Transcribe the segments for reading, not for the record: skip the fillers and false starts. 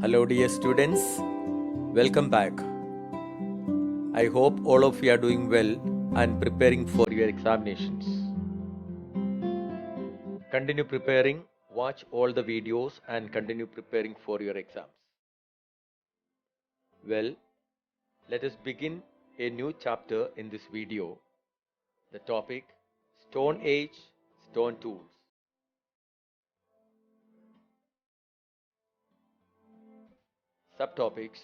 Hello dear students, welcome back. I hope all of you are doing well and preparing for your examinations. Continue preparing, watch all the videos and continue preparing for your exams. Well, let us begin a new chapter in this video. The topic, Stone Age, Stone Tools. Subtopics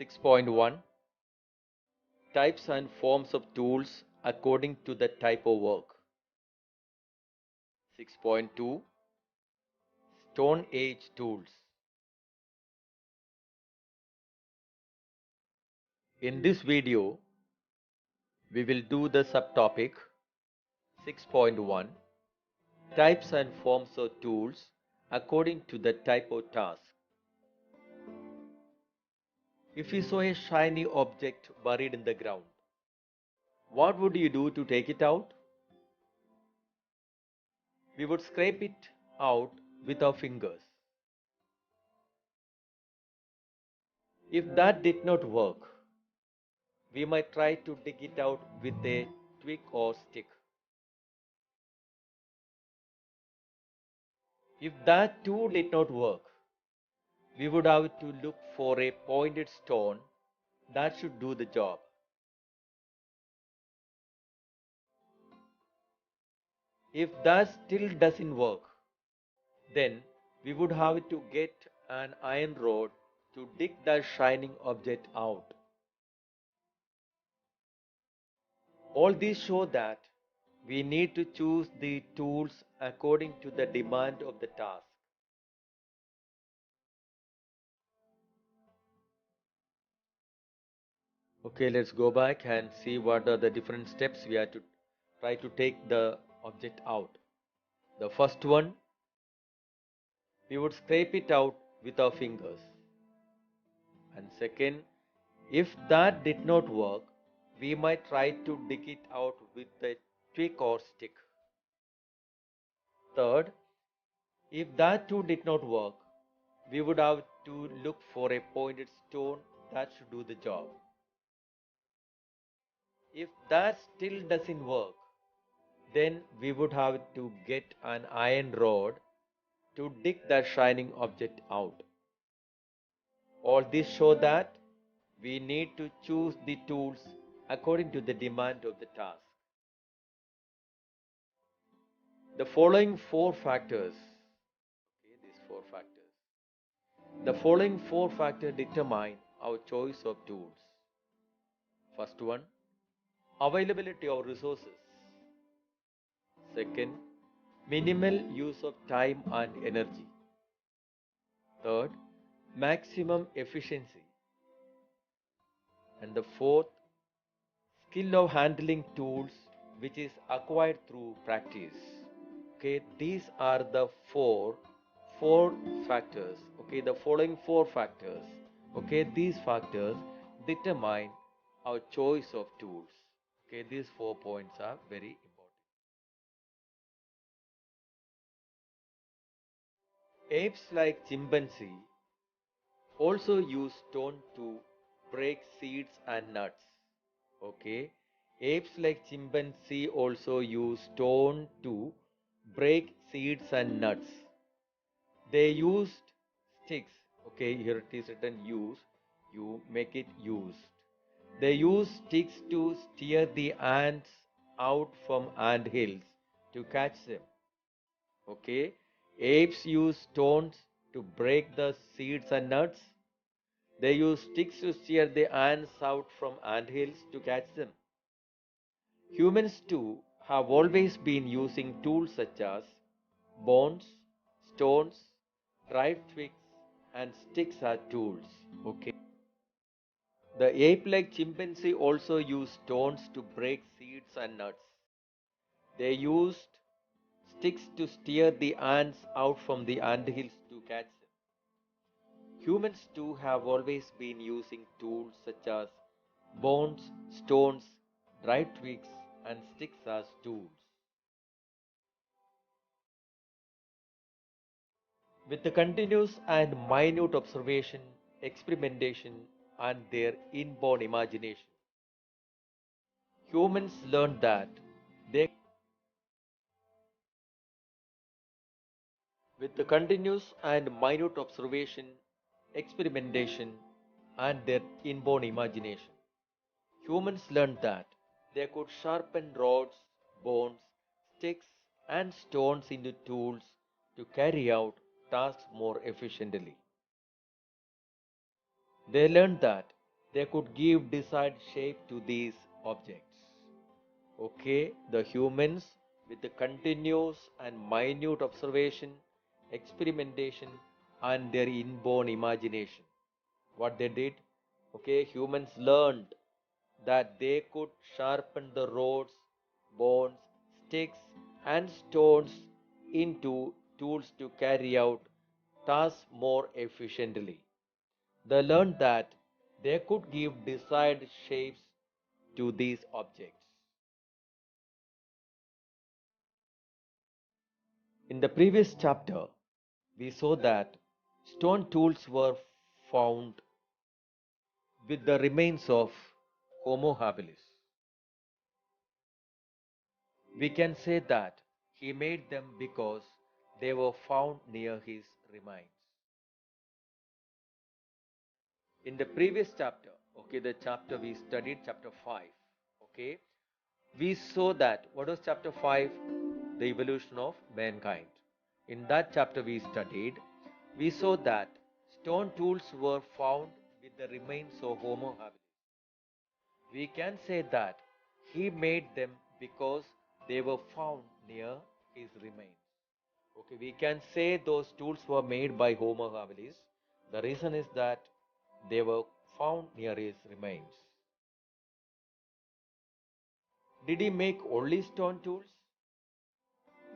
6.1 Types and forms of tools according to the type of work. 6.2 Stone Age tools. In this video, we will do the subtopic 6.1 Types and forms of tools according to the type of task. If you saw a shiny object buried in the ground, what would you do to take it out? We would scrape it out with our fingers. If that did not work, we might try to dig it out with a twig or stick. If that too did not work, we would have to look for a pointed stone that should do the job. If that still doesn't work, then we would have to get an iron rod to dig that shining object out. All these show that we need to choose the tools according to the demand of the task. Okay, let's go back and see what are the different steps we have to try to take the object out. The first one, we would scrape it out with our fingers. And second, if that did not work, we might try to dig it out with a twig or stick. Third, if that too did not work, we would have to look for a pointed stone that should do the job. If that still doesn't work, then we would have to get an iron rod to dig that shining object out. All this show that we need to choose the tools according to the demand of the task. The following four factors, the following four factors determine our choice of tools. First one, availability of resources. Second, minimal use of time and energy. Third, maximum efficiency. And the fourth, skill of handling tools which is acquired through practice. Okay, these are the four factors. Okay, the following four factors. Okay, these factors determine our choice of tools. Okay, these 4 points are very important. Apes like chimpanzee also use stone to break seeds and nuts. Okay, apes like chimpanzee also use stone to break seeds and nuts. They used sticks. Okay, here it is written use. You make it used. They use sticks to steer the ants out from ant hills to catch them. Okay, apes use stones to break the seeds and nuts. They use sticks to steer the ants out from ant hills to catch them. Humans too have always been using tools such as bones, stones, dried twigs, and sticks are tools. Okay. The ape-like chimpanzee also used stones to break seeds and nuts. They used sticks to steer the ants out from the anthills to catch them. Humans too have always been using tools such as bones, stones, dried twigs, and sticks as tools. with the continuous and minute observation, experimentation, and their inborn imagination. Humans learned that they with the continuous and minute observation, experimentation, and their inborn imagination. Humans learned that they could sharpen rods, bones, sticks, and stones into tools to carry out tasks more efficiently. They learned that they could give desired shape to these objects. Okay, the humans with the continuous and minute observation, experimentation, and their inborn imagination. What they did? Okay, humans learned that they could sharpen the rods, bones, sticks, and stones into tools to carry out tasks more efficiently. They learned that they could give desired shapes to these objects. In the previous chapter, we saw that stone tools were found with the remains of Homo habilis. We can say that he made them because they were found near his remains. In the previous chapter, okay, the chapter we studied, chapter 5, okay, we saw that what was chapter 5? The evolution of mankind. In that chapter we studied, we saw that stone tools were found with the remains of Homo habilis. We can say that he made them because they were found near his remains. Okay, we can say those tools were made by Homo habilis. The reason is that they were found near his remains. Did he make only stone tools?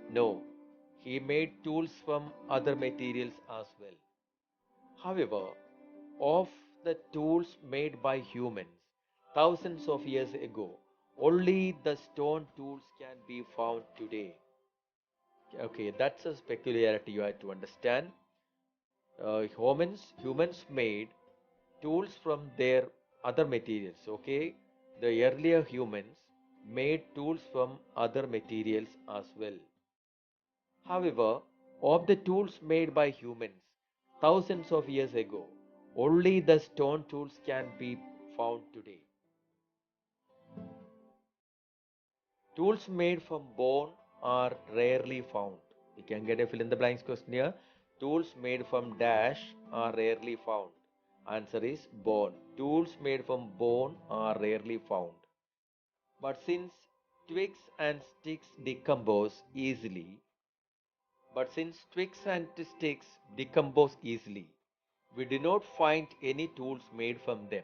No, he made tools from other materials as well. However, of the tools made by humans thousands of years ago, only the stone tools can be found today. Okay, that's a peculiarity you have to understand. Humans made tools from their other materials. Okay, the earlier humans made tools from other materials as well. However, of the tools made by humans thousands of years ago, only the stone tools can be found today. Tools made from bone are rarely found. You can get a fill in the blanks question here. Tools made from dash are rarely found. Answer is bone. Tools made from bone are rarely found. But since twigs and sticks decompose easily, we do not find any tools made from them.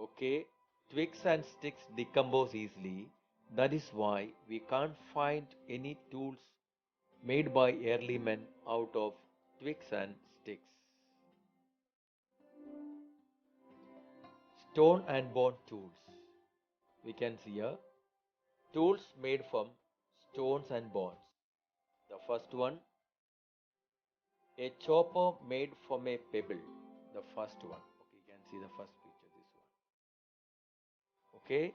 Okay, twigs and sticks decompose easily. That is why we can't find any tools made by early men out of twigs and sticks. Stone and bone tools. We can see here tools made from stones and bones. The first one, a chopper made from a pebble. The first one. Okay, you can see the first picture, this one. Okay,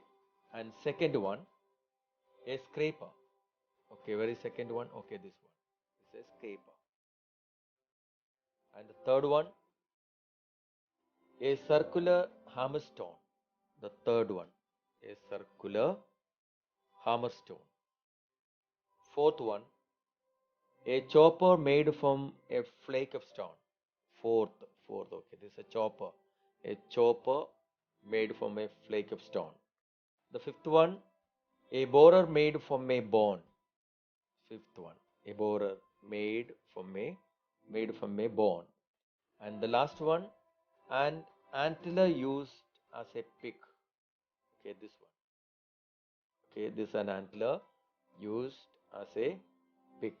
and second one, a scraper. Okay, very second one. Okay, this one. This is a scraper. And the third one, a circular hammerstone. The third one, a circular hammerstone. Fourth one, a chopper made from a flake of stone. Fourth. Okay, this is a chopper. A chopper made from a flake of stone. The fifth one, a borer made from a bone. Fifth one, a borer made from a bone. And the last one, an antler used as a pick. Okay, this one. Okay, this is an antler used as a pick.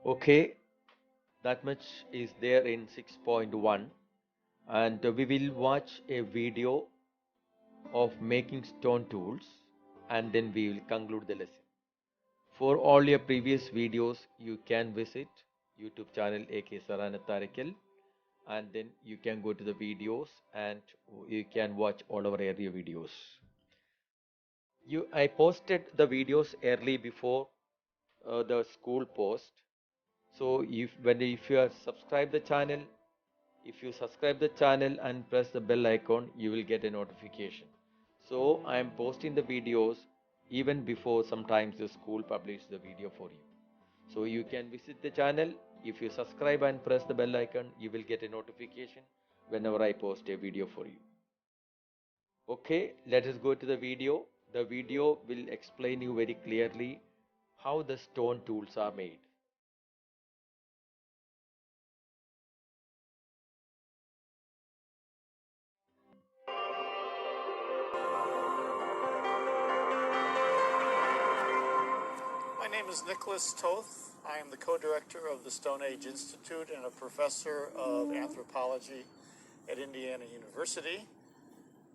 Okay, that much is there in 6.1, and we will watch a video of making stone tools, and then we will conclude the lesson. For all your previous videos, you can visit YouTube channel AK Saranatharakal, and then you can go to the videos and you can watch all our earlier videos. I posted the videos early before the school post. So if you are subscribe the channel, if you subscribe the channel and press the bell icon, you will get a notification. So I am posting the videos even before sometimes the school publish the video for you. So you can visit the channel. If you subscribe and press the bell icon, you will get a notification whenever I post a video for you. Okay, let us go to the video. The video will explain you very clearly how the stone tools are made. My name is Nicholas Toth. I am the co-director of the Stone Age Institute and a professor of anthropology at Indiana University.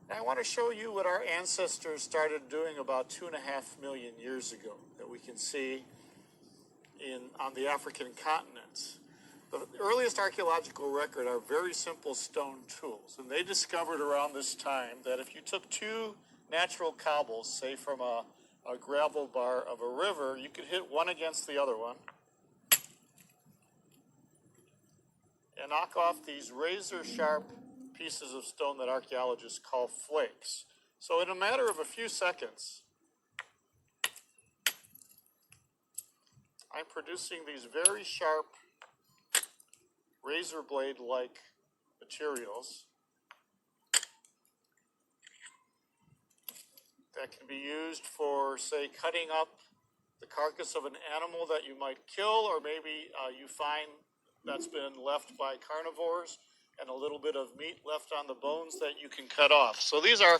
And I want to show you what our ancestors started doing about 2.5 million years ago that we can see on the African continent. The earliest archaeological record are very simple stone tools, and they discovered around this time that if you took two natural cobbles, say from a gravel bar of a river, you could hit one against the other one and knock off these razor sharp pieces of stone that archaeologists call flakes. So in a matter of a few seconds, I'm producing these very sharp razor blade-like materials that can be used for, say, cutting up the carcass of an animal that you might kill, or maybe you find that's been left by carnivores and a little bit of meat left on the bones that you can cut off. So these are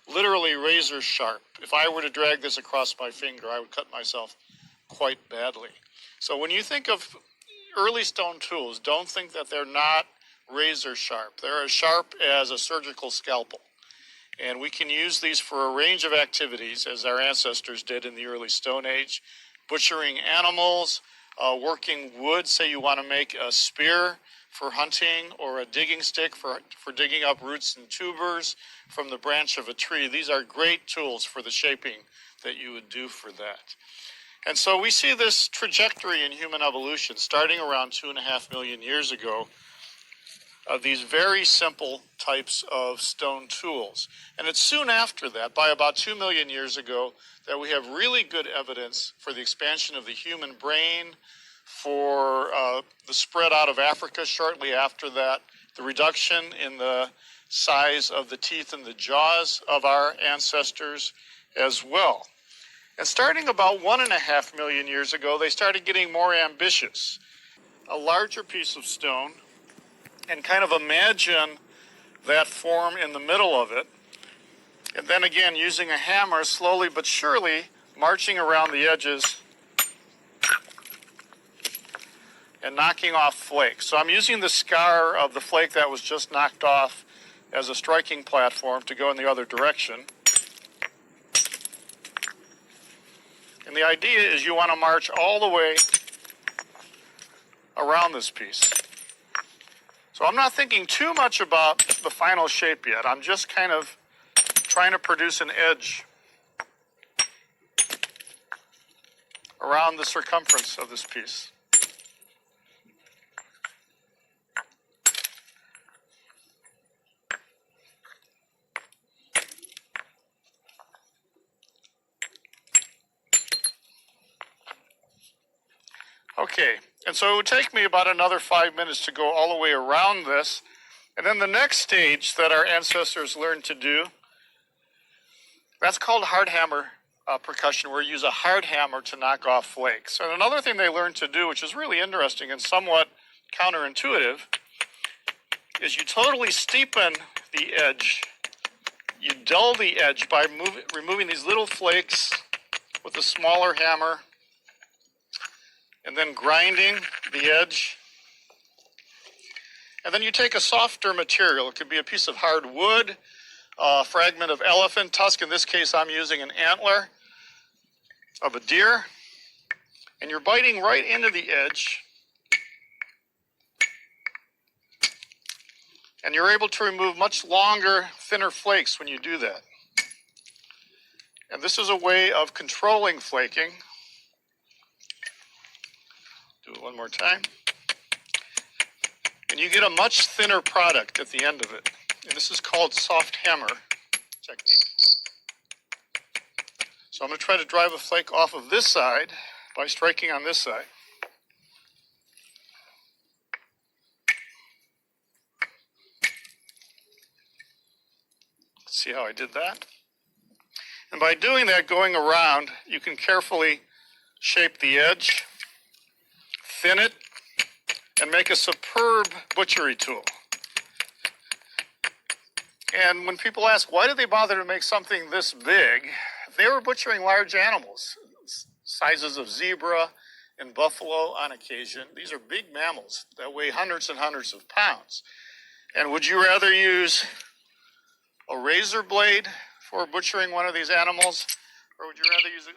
literally razor sharp. If I were to drag this across my finger, I would cut myself quite badly. So when you think of early stone tools, don't think that they're not razor sharp. They're as sharp as a surgical scalpel. And we can use these for a range of activities, as our ancestors did in the early Stone Age. Butchering animals, working wood, say you want to make a spear for hunting, or a digging stick for digging up roots and tubers from the branch of a tree. These are great tools for the shaping that you would do for that. And so we see this trajectory in human evolution starting around 2.5 million years ago of these very simple types of stone tools. And it's soon after that, by about 2 million years ago, that we have really good evidence for the expansion of the human brain, for the spread out of Africa shortly after that, the reduction in the size of the teeth and the jaws of our ancestors as well. And starting about 1.5 million years ago, they started getting more ambitious. A larger piece of stone, and kind of imagine that form in the middle of it. And then again, using a hammer, slowly but surely, marching around the edges and knocking off flakes. So I'm using the scar of the flake that was just knocked off as a striking platform to go in the other direction. And the idea is you want to march all the way around this piece. So I'm not thinking too much about the final shape yet. I'm just kind of trying to produce an edge around the circumference of this piece. Okay, and so it would take me about another 5 minutes to go all the way around this. And then the next stage that our ancestors learned to do, that's called hard hammer percussion, where you use a hard hammer to knock off flakes. And another thing they learned to do, which is really interesting and somewhat counterintuitive, is you totally steepen the edge. You dull the edge by removing these little flakes with a smaller hammer, and then grinding the edge. And then you take a softer material. It could be a piece of hard wood, a fragment of elephant tusk. In this case, I'm using an antler of a deer. And you're biting right into the edge. And you're able to remove much longer, thinner flakes when you do that. And this is a way of controlling flaking. Do it one more time. And you get a much thinner product at the end of it. And this is called soft hammer technique. So I'm going to try to drive a flake off of this side by striking on this side. See how I did that? And by doing that, going around, you can carefully shape the edge, thin it, and make a superb butchery tool. And when people ask, why did they bother to make something this big? They were butchering large animals, sizes of zebra and buffalo on occasion. These are big mammals that weigh hundreds and hundreds of pounds. And would you rather use a razor blade for butchering one of these animals, or would you rather use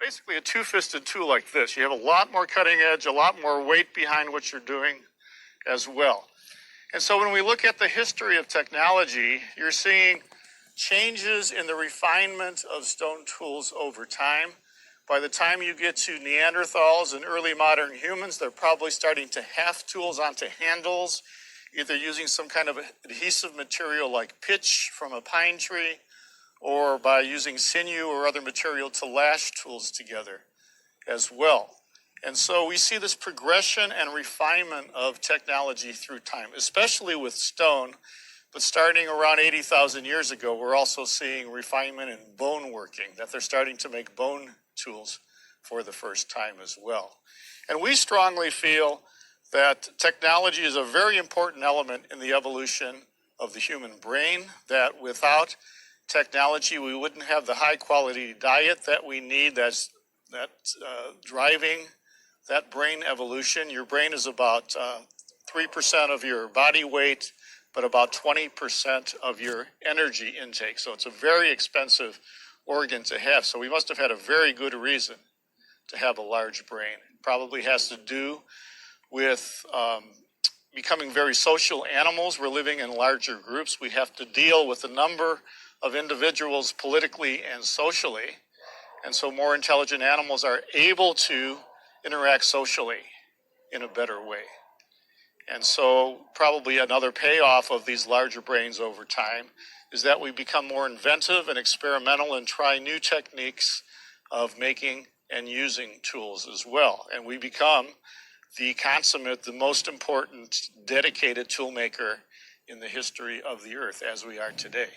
basically a two-fisted tool like this? You have a lot more cutting edge, a lot more weight behind what you're doing as well. And so when we look at the history of technology, you're seeing changes in the refinement of stone tools over time. By the time you get to Neanderthals and early modern humans, they're probably starting to haft tools onto handles, either using some kind of adhesive material like pitch from a pine tree, or by using sinew or other material to lash tools together as well. And so we see this progression and refinement of technology through time, especially with stone. But starting around 80,000 years ago, we're also seeing refinement in bone working, that they're starting to make bone tools for the first time as well. And we strongly feel that technology is a very important element in the evolution of the human brain, that without technology, we wouldn't have the high quality diet that we need that's driving that brain evolution. Your brain is about 3% of your body weight, but about 20% of your energy intake. So it's a very expensive organ to have. So we must have had a very good reason to have a large brain. It probably has to do with becoming very social animals. We're living in larger groups. We have to deal with a number of individuals politically and socially. And so more intelligent animals are able to interact socially in a better way. And so probably another payoff of these larger brains over time is that we become more inventive and experimental and try new techniques of making and using tools as well. And we become the consummate, the most important dedicated tool maker in the history of the earth as we are today.